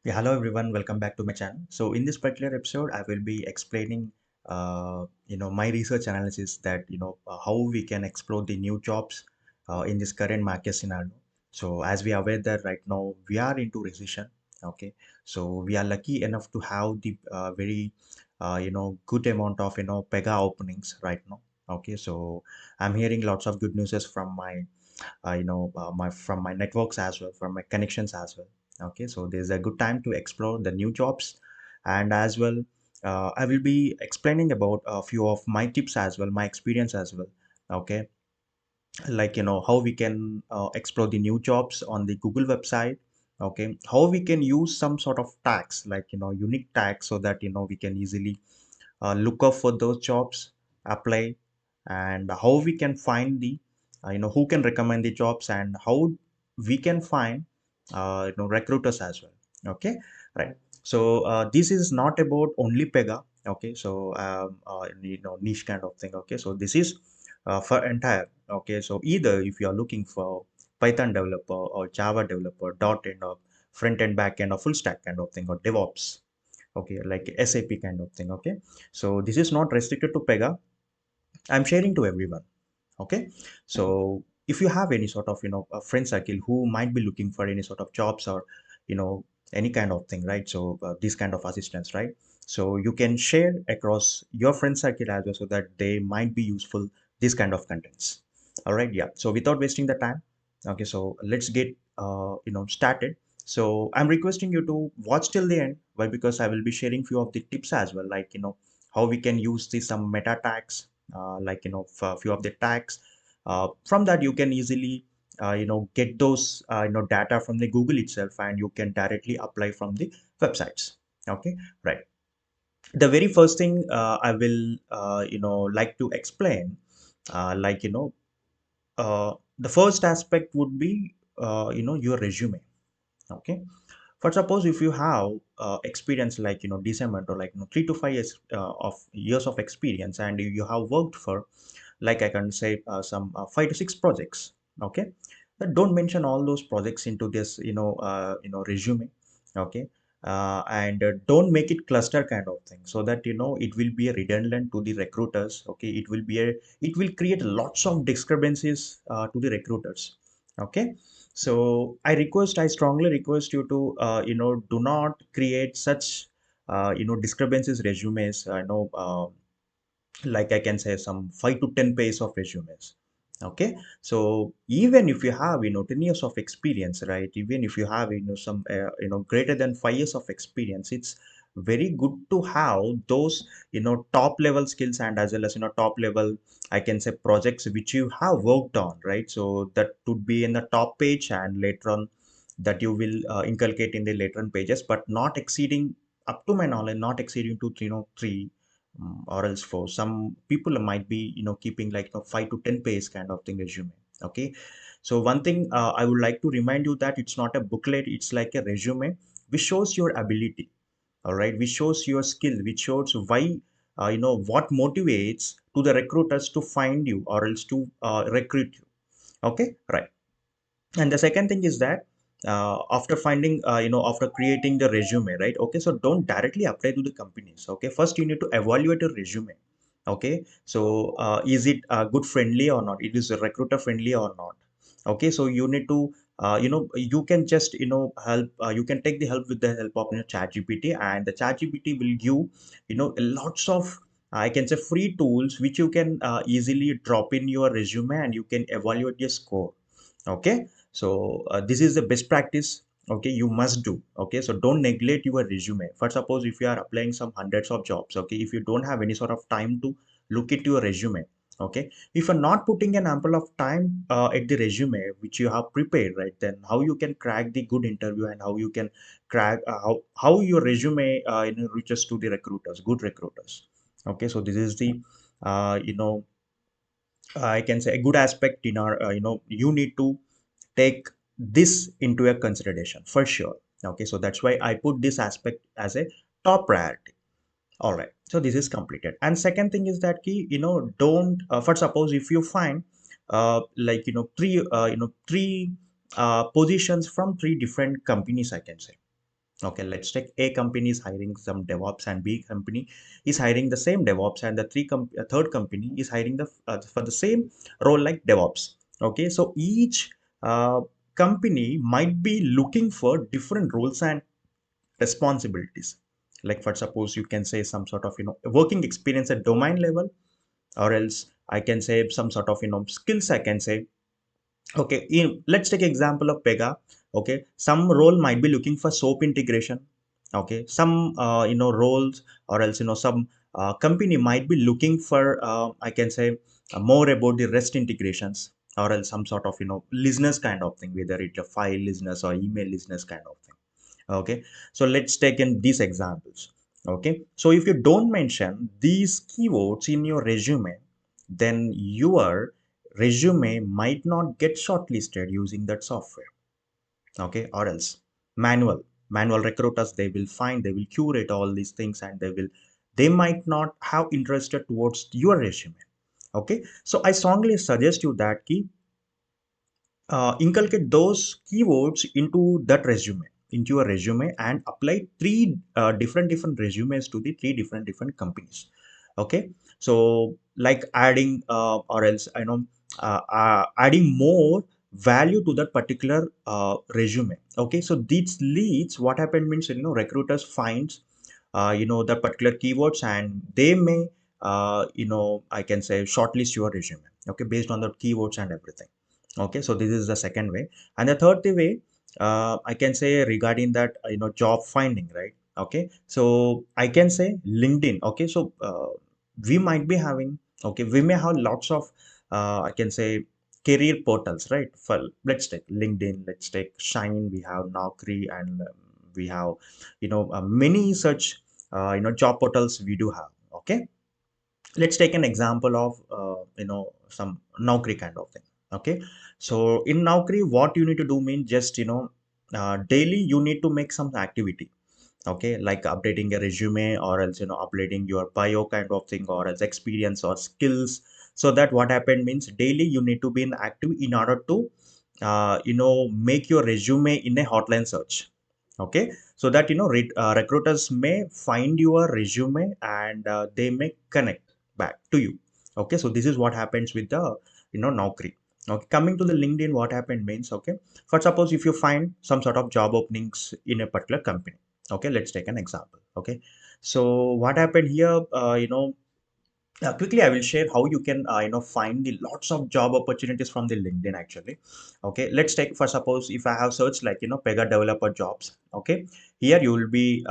Yeah, hello everyone, welcome back to my channel. So in this particular episode, I will be explaining, my research analysis that, how we can explore the new jobs in this current market scenario. So as we are aware that right now we are into recession, okay? So we are lucky enough to have the very, good amount of, Pega openings right now. Okay, so I'm hearing lots of good news from my from my networks as well, from my connections as well. Okay, so there's a good time to explore the new jobs. And as well, I will be explaining about a few of my tips as well, my experience as well. Okay, like how we can explore the new jobs on the Google website. Okay, how we can use some sort of tags, like unique tags, so that we can easily look up for those jobs, apply, and how we can find the who can recommend the jobs, and how we can find recruiters as well. Okay, right. So this is not about only Pega. Okay, so niche kind of thing. Okay, so this is for entire. Okay, so either if you are looking for Python developer or Java developer, .NET or front end, back end, or full stack kind of thing, or DevOps, okay, like SAP kind of thing. Okay, so this is not restricted to Pega. I'm sharing to everyone. Okay, so if you have any sort of a friend circle who might be looking for any sort of jobs, or you know any kind of thing, right? So this kind of assistance, right? So you can share across your friend circle as well, so that they might be useful this kind of contents. All right, yeah, so without wasting the time, okay, so let's get started. So I'm requesting you to watch till the end. Why? Because I will be sharing few of the tips as well, like how we can use the some meta tags, like for a few of the tags. From that you can easily get those data from the Google itself, and you can directly apply from the websites. Okay, right. The very first thing I will like to explain, like the first aspect would be your resume. Okay, for suppose if you have experience, like decent, or like 3 to 5 years of years of experience, and you have worked for, like I can say, some 5 to 6 projects. Okay, but don't mention all those projects into this resume. Okay, and don't make it cluster kind of thing, so that it will be a redundant to the recruiters. Okay, it will create lots of discrepancies to the recruiters. Okay, so I strongly request you to do not create such discrepancies resumes. I know, like I can say, some 5 to 10 pages of resumes. Okay, so even if you have 10 years of experience, right? Even if you have some greater than 5 years of experience, it's very good to have those top level skills, and as well as top level, I can say, projects which you have worked on, right? So that would be in the top page, and later on that you will inculcate in the later on pages, but not exceeding, up to my knowledge, not exceeding to 3 or else for some people might be keeping like 5 to 10 pages kind of thing resume. Okay, so one thing I would like to remind you that it's not a booklet, it's like a resume which shows your ability. All right, which shows your skill, which shows why what motivates to the recruiters to find you, or else to recruit you. Okay, right. And the second thing is that after finding after creating the resume, right? Okay, so don't directly apply to the companies. Okay, first you need to evaluate your resume. Okay, so is it good friendly or not, it is recruiter friendly or not? Okay, so you need to you can just help, you can take the help with the help of chat gpt, and the chat gpt will give lots of, I can say, free tools which you can easily drop in your resume, and you can evaluate your score. Okay, so this is the best practice. Okay, you must do. Okay, so don't neglect your resume. For suppose if you are applying some hundreds of jobs, okay, if you don't have any sort of time to look at your resume, okay, if you're not putting an ample of time at the resume which you have prepared, right, then how you can crack the good interview, and how you can crack how your resume reaches to the recruiters, good recruiters. Okay, so this is the I can say a good aspect in our you need to take this into a consideration for sure. Okay, so that's why I put this aspect as a top priority. All right, so this is completed. And second thing is that key, don't for suppose if you find like three positions from 3 different companies, I can say. Okay, let's take A company is hiring some DevOps and B company is hiring the same DevOps, and the third company is hiring the for the same role like DevOps. Okay, so each uh, company might be looking for different roles and responsibilities. Like for suppose you can say some sort of working experience at domain level, or else I can say some sort of skills I can say. Okay, let's take example of Pega. Okay, some role might be looking for SOAP integration. Okay, some roles, or else some company might be looking for I can say more about the REST integrations, or else some sort of listeners kind of thing, whether it's a file listeners or email listeners kind of thing. Okay, so let's take in these examples. Okay, so if you don't mention these keywords in your resume, then your resume might not get shortlisted using that software. Okay, or else manual recruiters, they will curate all these things, and they might not have interested towards your resume. Okay, so I strongly suggest you that key inculcate those keywords into your resume, and apply three different resumes to the three different companies. Okay, so like adding or else adding more value to that particular resume. Okay, so this leads, what happened means, recruiters finds the particular keywords, and they may I can say shortlist your resume, okay, based on the keywords and everything. Okay, so this is the second way. And the third way, I can say regarding that job finding, right? Okay, so I can say LinkedIn. Okay, so we might be having, okay, we may have lots of I can say career portals, right? For let's take LinkedIn, let's take Shine, we have Naukri, and we have many such job portals we do have. Okay, let's take an example of some Naukri kind of thing. Okay, so in Naukri, what you need to do means just daily you need to make some activity. Okay, like updating a resume, or else updating your bio kind of thing, or else experience or skills. So that what happened means daily you need to be in active in order to make your resume in a hotline search. Okay, so that recruiters may find your resume, and they may connect back to you. Okay, so this is what happens with the Naukri. Okay, coming to the LinkedIn, what happened means, okay, for suppose if you find some sort of job openings in a particular company. Okay, let's take an example. Okay, so what happened here, quickly I will share how you can find the lots of job opportunities from the LinkedIn actually. Okay, let's take for suppose if I have searched like Pega developer jobs. Okay, here you will be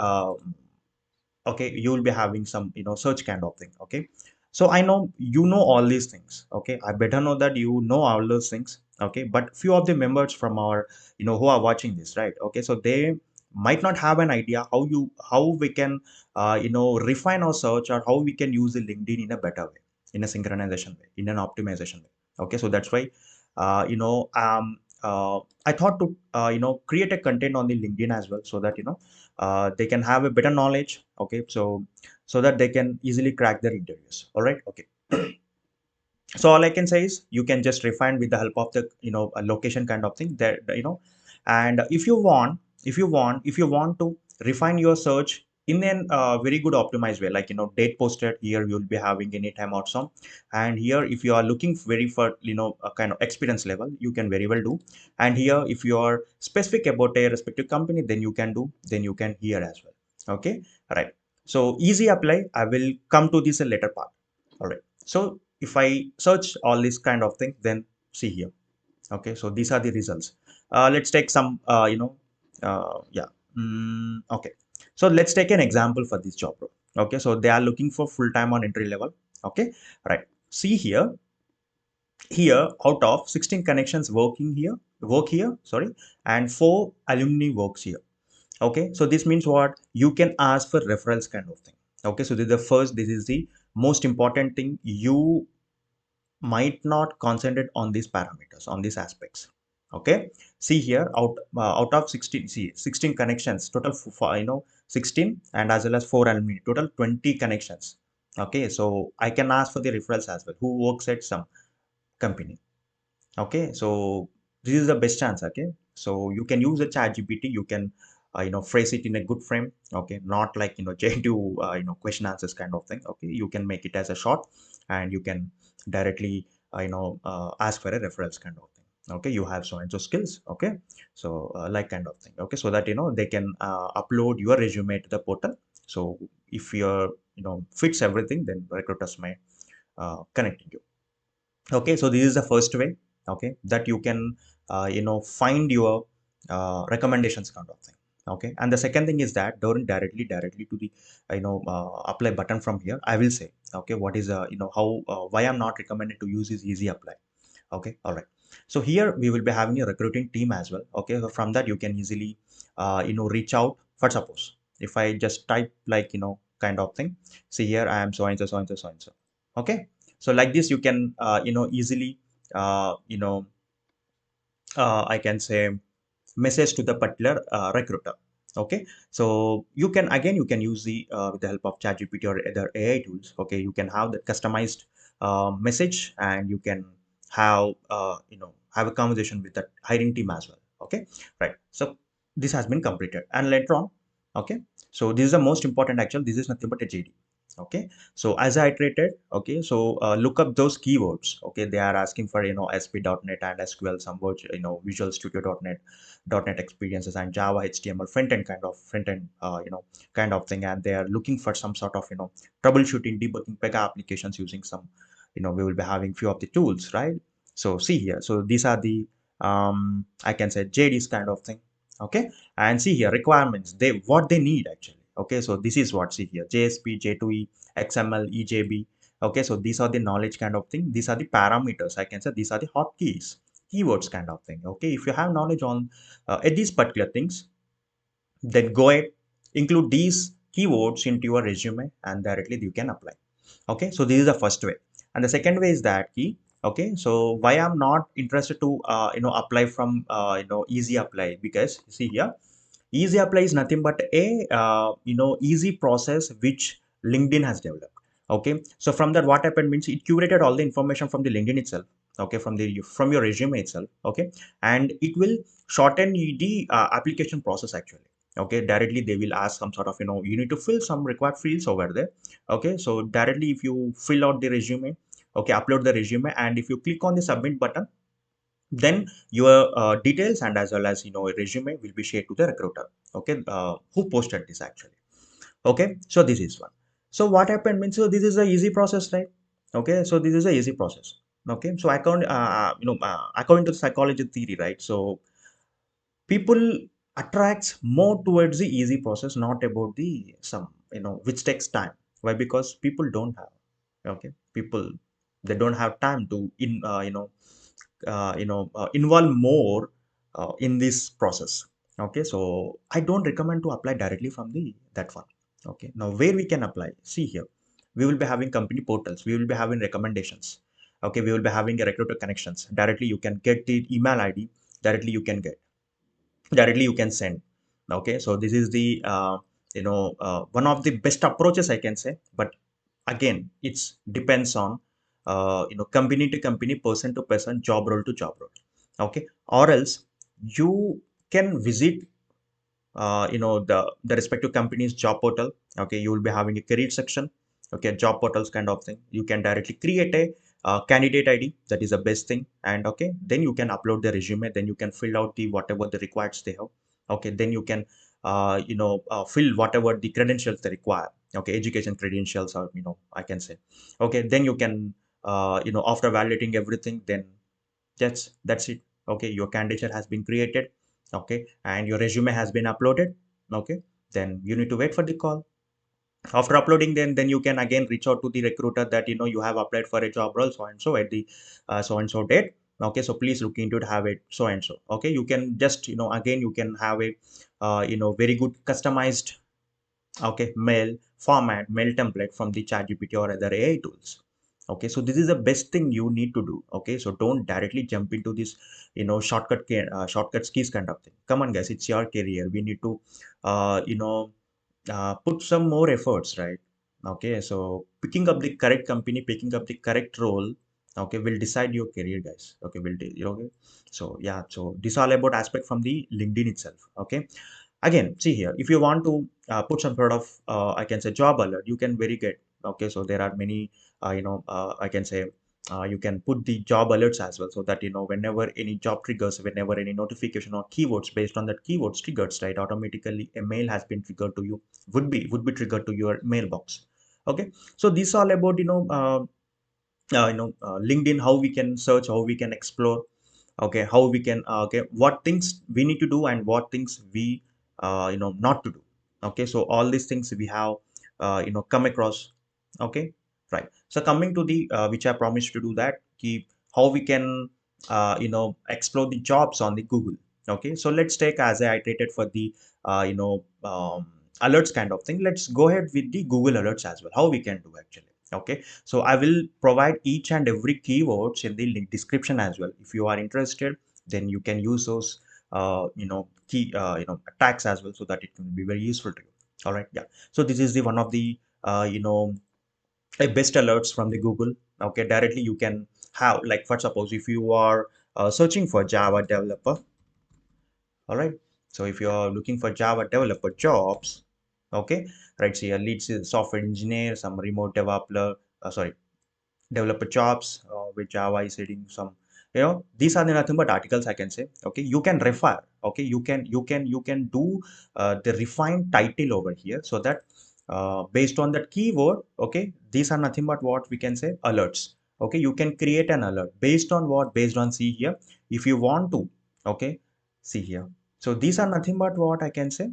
okay, you will be having some search kind of thing. Okay, so I know all these things. Okay, I better know that all those things. Okay, but few of the members from our who are watching this, right? Okay, so they might not have an idea how we can refine our search, or how we can use the LinkedIn in a better way, in a synchronization way, in an optimization way. Okay, so that's why I thought to create a content on the LinkedIn as well, so that they can have a better knowledge. Okay, so that they can easily crack their interviews. All right, okay. So all I can say is you can just refine with the help of the a location kind of thing that and if you want to refine your search in an very good optimized way, like date posted here you'll be having anytime or some. And here if you are looking very for a kind of experience level, you can very well do. And here if you are specific about a respective company, then you can here as well. Okay, all right. So easy apply, I will come to this a later part. All right, so if I search all this kind of thing, then see here. Okay, so these are the results. Let's take some yeah. Okay, so let's take an example for this job role. Okay, so they are looking for full-time on entry level. Okay, right, see here. Here out of 16 connections work here, sorry, and 4 alumni works here. Okay, so this means what, you can ask for referrals kind of thing. Okay, so this is the most important thing. You might not concentrate on these parameters, on these aspects. Okay, see here, out of 16, see 16 connections total for 16, and as well as 4 alumni, total 20 connections. Okay, so I can ask for the referrals as well, who works at some company. Okay, so this is the best chance. Okay, so you can use the chat GPT, you can phrase it in a good frame. Okay, not like J2 question answers kind of thing. Okay, you can make it as a short, and you can directly ask for a referrals kind of thing. Okay, you have so and so skills. Okay, so like kind of thing. Okay, so that they can upload your resume to the portal. So if you're fits everything, then recruiters may connect you. Okay, so this is the first way, okay, that you can find your recommendations kind of thing. Okay, and the second thing is that don't directly to the apply button from here. I will say, okay, what is how why I'm not recommended to use is easy apply. Okay, all right. So here we will be having a recruiting team as well. Okay, so from that you can easily reach out. For suppose if I just type like kind of thing, see here I am so and so so and so so and so. Okay, so like this you can easily uh, you know I can say message to the particular recruiter. Okay, so you can again you can use the with the help of ChatGPT or other AI tools. Okay, you can have the customized message, and you can have a conversation with the hiring team as well. Okay, right. So this has been completed, and later on, okay, so this is the most important. Actually, this is nothing but a JD. Okay, so as I iterated, okay, so look up those keywords. Okay, they are asking for ASP.NET and SQL, some words, Visual Studio.NET, .NET experiences, and Java, HTML, front end, kind of thing, and they are looking for some sort of troubleshooting, debugging Pega applications using some, we will be having few of the tools, right? So see here, so these are the I can say JDs kind of thing. Okay, and see here requirements, they what they need actually. Okay, so this is what, see here, JSP, J2E, XML, EJB. Okay, so these are the knowledge kind of thing. These are the parameters, I can say. These are the hotkeys, keywords kind of thing. Okay, if you have knowledge on these particular things, then go ahead, include these keywords into your resume, and directly you can apply. Okay, so this is the first way. And the second way is that key. Okay, so why I'm not interested to apply from easy apply, because see here, easy apply is nothing but a easy process which LinkedIn has developed. Okay, so from that what happened means it curated all the information from the LinkedIn itself. Okay, from your resume itself. Okay, and it will shorten the application process actually. Okay, directly they will ask some sort of you need to fill some required fields over there. Okay, so directly if you fill out the resume, okay, upload the resume, and if you click on the submit button, then your details and as well as a resume will be shared to the recruiter. Okay, who posted this actually. Okay, so this is one. So what happened means, so this is a easy process, right? Okay, so this is a easy process. Okay, so according to the psychology theory, right? So people attracts more towards the easy process, not about the some which takes time. Why? Because people don't have, okay, people, they don't have time to involve more in this process. Okay, so I don't recommend to apply directly from the that one. Okay, now where we can apply, see here, we will be having company portals, we will be having recommendations. Okay, we will be having a recruiter connections. Directly you can get the email ID, directly you can get, directly you can send. Okay, so this is the one of the best approaches I can say. But again, it's depends on company to company, person to person, job role to job role. Okay, or else you can visit the respective company's job portal. Okay, you will be having a career section. Okay, job portals kind of thing, you can directly create a candidate ID. That is the best thing. And okay, then you can upload the resume, then you can fill out the whatever the required they have. Okay, then you can fill whatever the credentials they require. Okay, education credentials, or I can say. Okay, then you can after validating everything, then that's it. Okay, your candidate has been created. Okay, and your resume has been uploaded. Okay, then you need to wait for the call. After uploading, then you can again reach out to the recruiter that you have applied for a job role so and so at the so and so date. Okay, so please look into it, have it so and so. Okay, you can just again you can have a very good customized, okay, mail format, mail template from the ChatGPT or other AI tools. Okay, so this is the best thing you need to do. Okay, so don't directly jump into this shortcut keys kind of thing. Come on guys, it's your career, we need to put some more efforts, right? Okay, so picking up the correct company, picking up the correct role, okay, will decide your career, guys. Okay, okay, so yeah, so this all about aspect from the LinkedIn itself. Okay, Again, see here, if you want to put some sort of I can say job alert, you can very get. Okay, so there are many I can say you can put the job alerts as well, so that whenever any job triggers, whenever any notification or keywords based on that keywords triggers, right, automatically a mail has been triggered to you, would be triggered to your mailbox. Okay, so this all about LinkedIn, how we can search, how we can explore. Okay, how we can okay, what things we need to do and what things we not to do. Okay, so all these things we have come across. Okay, right. So coming to the which I promised to do, that keep how we can explore the jobs on the Google. Okay, so let's take, as I iterated for the alerts kind of thing, let's go ahead with the Google alerts as well, how we can do actually. Okay, so I will provide each and every keywords in the link description as well. If you are interested, then you can use those key tags as well, so that it can be very useful to you. All right, yeah. So this is the one of the best alerts from the Google. Okay, directly you can have, like, for suppose if you are searching for Java developer. All right, so if you are looking for Java developer jobs, okay, right, so here leads software engineer, some remote developer, sorry, developer jobs with Java is hitting some, these are the nothing but articles, I can say. Okay, you can refer. Okay, you can do the refined title over here, so that based on that keyword, okay, these are nothing but what we can say alerts. Okay, you can create an alert based on what, based on, see here, if you want to. Okay, see here, so these are nothing but what I can say,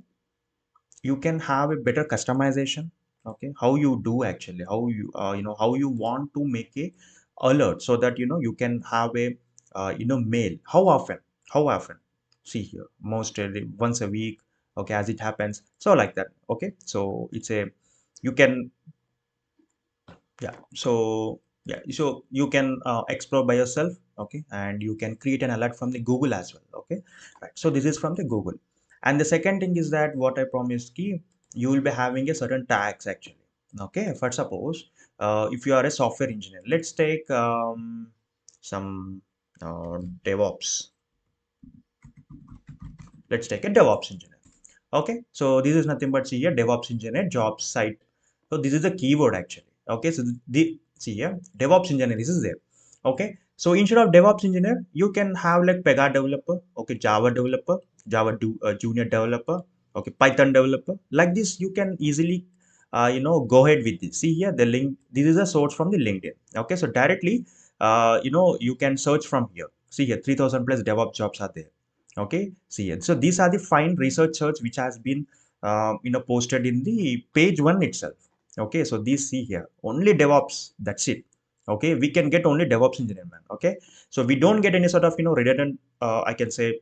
you can have a better customization. Okay, how you do actually, how you how you want to make a alert, so that you can have a mail, how often, see here, most once a week. Okay, as it happens, so like that. Okay, so it's a, you can, yeah, so yeah, so you can explore by yourself. Okay, and you can create an alert from the Google as well. Okay, right, so this is from the Google. And the second thing is that what I promised key, you will be having a certain tags actually. Okay, for suppose if you are a software engineer, let's take some DevOps. Let's take a DevOps engineer. Okay, so this is nothing but, see here, DevOps engineer job site. So this is the keyword actually. Okay, so the, see here, DevOps engineer, this is there. Okay, so instead of DevOps engineer, you can have like Pega developer. Okay, Java developer, junior developer. Okay, Python developer. Like this, you can easily go ahead with this. See here, the link. This is a source from the LinkedIn. Okay, so directly you can search from here. See here, 3,000 plus DevOps jobs are there. Okay, see it. So these are the fine research search which has been posted in the page one itself. Okay, so these, see here, only DevOps, that's it. Okay, we can get only DevOps engineer, man. Okay, so we don't get any sort of redundant I can say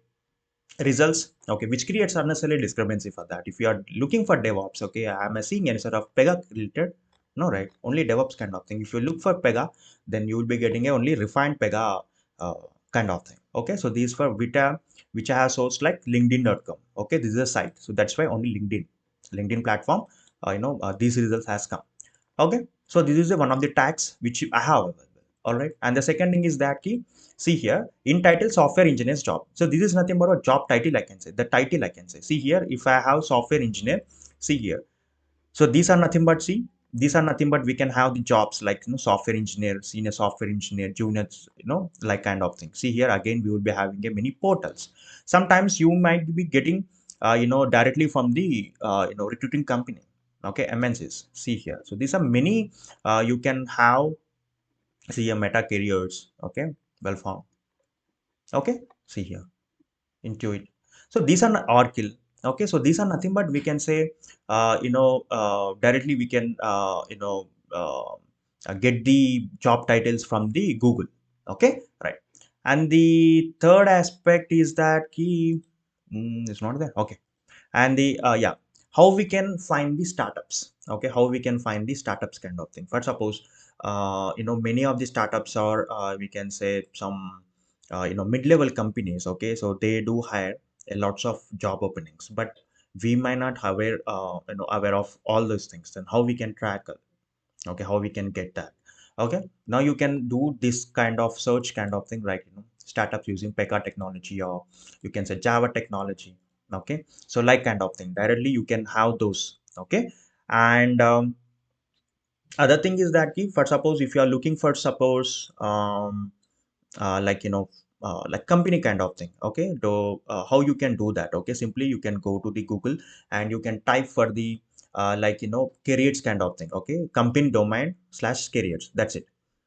results. Okay, which creates unnecessary discrepancy for that. If you are looking for DevOps, okay, I'm seeing any sort of Pega related, no, right, only DevOps kind of thing. If you look for Pega, then you will be getting a only refined Pega uh, kind of thing. Okay, so these for Vita, which I have sourced like linkedin.com. Okay, this is a site, so that's why only LinkedIn platform these results has come. Okay, so this is one of the tags which I have available. All right, and the second thing is that key, see here, in title software engineer's job. So this is nothing but a job title, I can say, the title I can say. See here, if I have software engineer, see here, so these are nothing but, see, these are nothing but we can have the jobs like software engineer, senior software engineer, junior, like kind of thing. See here, again we will be having a many portals. Sometimes you might be getting directly from the recruiting company. Okay, MNCs. See here, so these are many you can have. See here, meta careers. Okay, well found. Okay, see here, Intuit. So these are Oracle. Okay, so these are nothing but we can say directly we can get the job titles from the Google. Okay, right. And the third aspect is that key, it's not there. Okay, and the yeah, how we can find the startups. Okay, how we can find the startups kind of thing. For suppose many of the startups are we can say some mid-level companies. Okay, so they do hire a lots of job openings, but we might not aware aware of all those things. Then how we can track it? Okay, how we can get that? Okay, now you can do this kind of search kind of thing, right? Startups using Pega technology, or you can say Java technology. Okay, so like kind of thing directly you can have those. Okay, and other thing is that for suppose if you are looking for suppose like like company kind of thing. Okay, so how you can do that? Okay, simply you can go to the Google and you can type for the like careers kind of thing. Okay, company domain slash careers, that's it.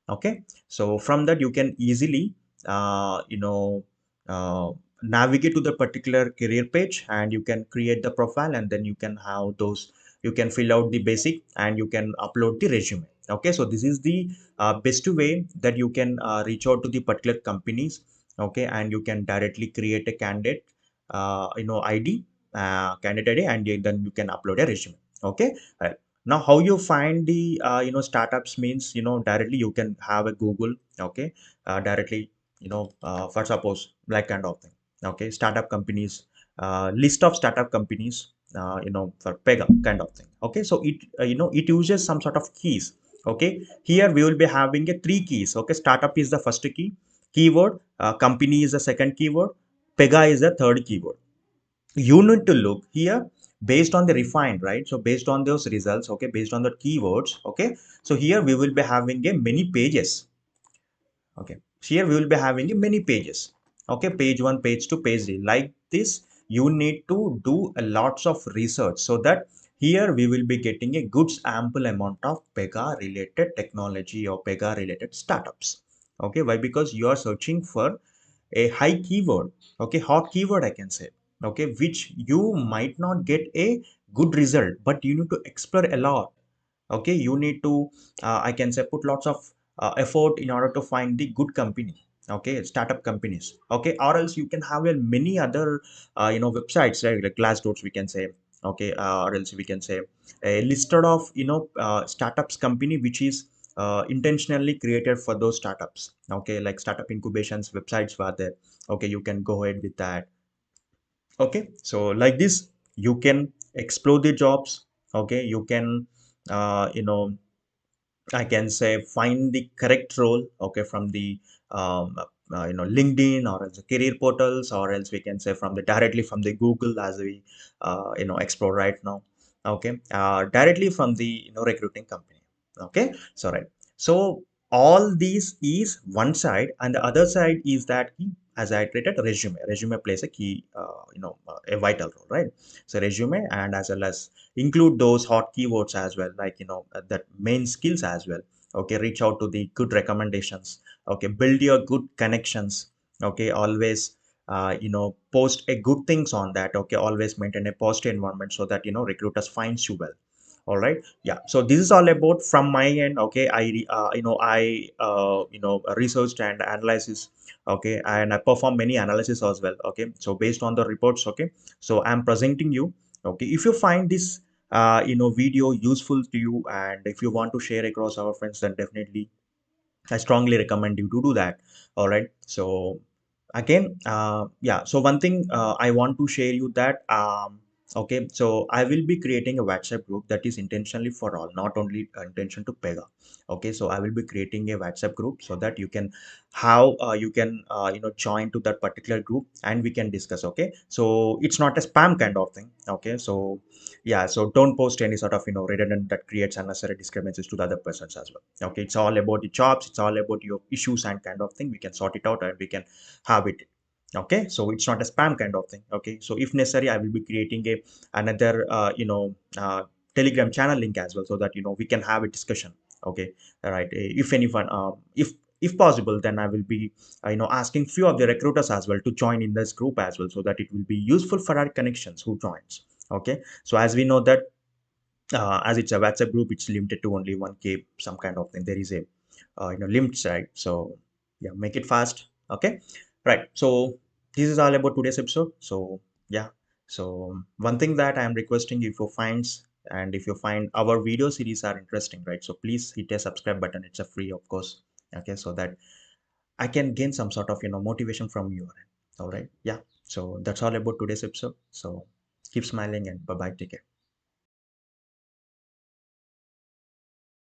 Okay, so from that you can easily uh, you know uh, navigate to the particular career page and you can create the profile, and then you can have those, you can fill out the basic and you can upload the resume. Okay, so this is the best way that you can reach out to the particular companies. Okay, and you can directly create a candidate ID, candidate ID, and then you can upload a resume. Okay, right. Now how you find the startups means, directly you can have a Google. Okay, directly, for suppose like kind of thing. Okay, startup companies, list of startup companies, for Pega kind of thing. Okay, so it it uses some sort of keys. Okay, here we will be having a three keys. Okay, startup is the first key keyword, company is the second keyword, Pega is the third keyword. You need to look here based on the refined, right? So based on those results, okay, based on the keywords. Okay, so here we will be having a many pages. Okay, here we will be having a many pages. Okay, page 1, page 2, page 3, like this. You need to do a lots of research so that here we will be getting a good ample amount of Pega related technology or Pega related startups. Okay, why? Because you are searching for a high keyword. Okay, hot keyword I can say. Okay, which you might not get a good result, but you need to explore a lot. Okay, you need to I can say put lots of effort in order to find the good company. Okay, startup companies. Okay, or else you can have a many other websites, right? Like Glassdoors we can say. Okay, or else we can say a listed of startups company which is intentionally created for those startups. Okay, like startup incubations websites were there. Okay, you can go ahead with that. Okay, so like this you can explore the jobs. Okay, you can I can say find the correct role. Okay, from the LinkedIn or else the career portals, or else we can say from the directly from the Google, as we explore right now. Okay, directly from the recruiting company. Okay, so right. So all these is one side, and the other side is that as I created resume. Resume plays a key, a vital role, right? So resume, and as well as include those hot keywords as well, like that main skills as well. Okay, reach out to the good recommendations. Okay, build your good connections. Okay, always post a good things on that. Okay, always maintain a positive environment so that recruiters finds you well. All right, yeah, so this is all about from my end. Okay, I researched and analysis. Okay, and I perform many analysis as well. Okay, so based on the reports. Okay, so I'm presenting you. Okay, if you find this video useful to you, and if you want to share across our friends, then definitely I strongly recommend you to do that. All right. So again, yeah. So one thing I want to share you that okay. So I will be creating a WhatsApp group that is intentionally for all, not only intention to Pega. Okay. So I will be creating a WhatsApp group so that you can how you can join to that particular group and we can discuss. Okay. So it's not a spam kind of thing. Okay. So yeah. So don't post any sort of redundant that creates unnecessary discrepancies to the other persons as well. Okay, it's all about the jobs, it's all about your issues and kind of thing. We can sort it out and we can have it. Okay, so it's not a spam kind of thing. Okay, so if necessary I will be creating a another Telegram channel link as well, so that we can have a discussion. Okay, all right. If anyone if possible, then I will be asking few of the recruiters as well to join in this group as well, so that it will be useful for our connections who joins. Okay, so as we know that as it's a WhatsApp group, it's limited to only 1K, some kind of thing. There is a limit, right? So yeah, make it fast. Okay, right. So this is all about today's episode. So yeah, so one thing that I am requesting, if you finds and if you find our video series are interesting, right? So please hit a subscribe button. It's a free, of course. Okay, so that I can gain some sort of motivation from you. All right. Yeah. So that's all about today's episode. So keep smiling and bye bye. Take care.